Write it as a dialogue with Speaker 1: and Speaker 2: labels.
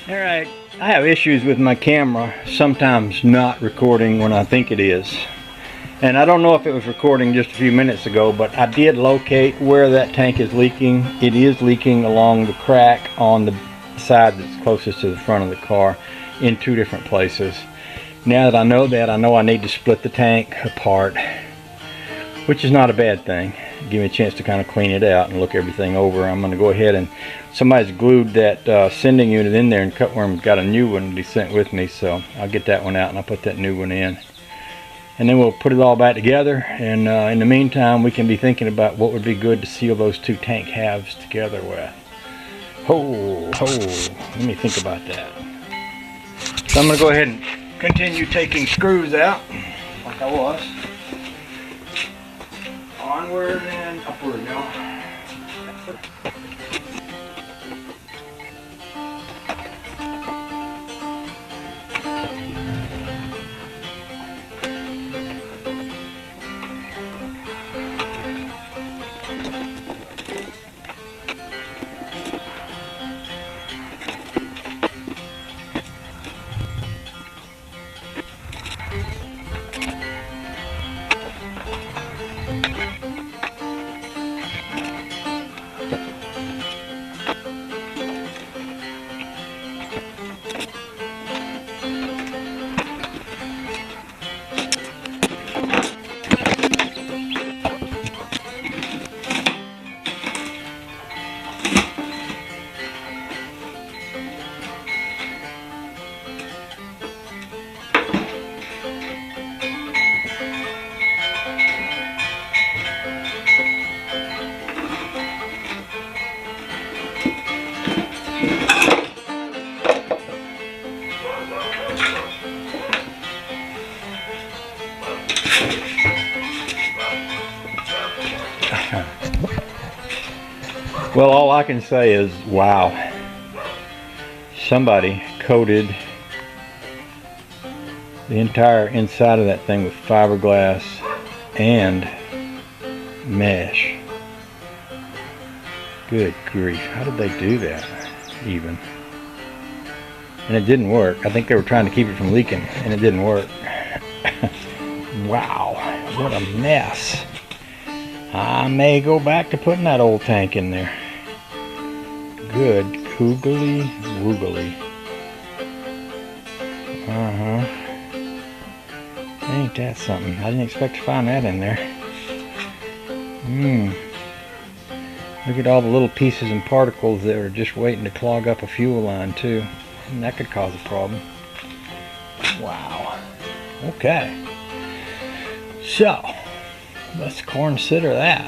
Speaker 1: Alright, I have issues with my camera sometimes not recording when I think it is. And I don't know if it was recording just a few minutes ago, but I did locate where that tank is leaking. It is leaking along the crack on the side that's closest to the front of the car in two different places. Now that I know that, I know I need to split the tank apart, which is not a bad thing. Give me a chance to kind of clean it out and look everything over. I'm going to go ahead and somebody's glued that sending unit in there, and Cutworm's got a new one that he sent with me, so I'll get that one out and I'll put that new one in. And then we'll put it all back together, and in the meantime we can be thinking about what would be good to seal those two tank halves together with. Let me think about that. So I'm going to go ahead and continue taking screws out like I was. Onward and upward, y'all. Well, all I can say is, wow, somebody coated the entire inside of that thing with fiberglass and mesh. Good grief, how did they do that even? And it didn't work. I think they were trying to keep it from leaking, and it didn't work. Wow, what a mess. I may go back to putting that old tank in there. Good googly woogly. Ain't that something? I didn't expect to find that in there. Look at all the little pieces and particles that are just waiting to clog up a fuel line too. And that could cause a problem. Wow. Okay. So, let's consider that.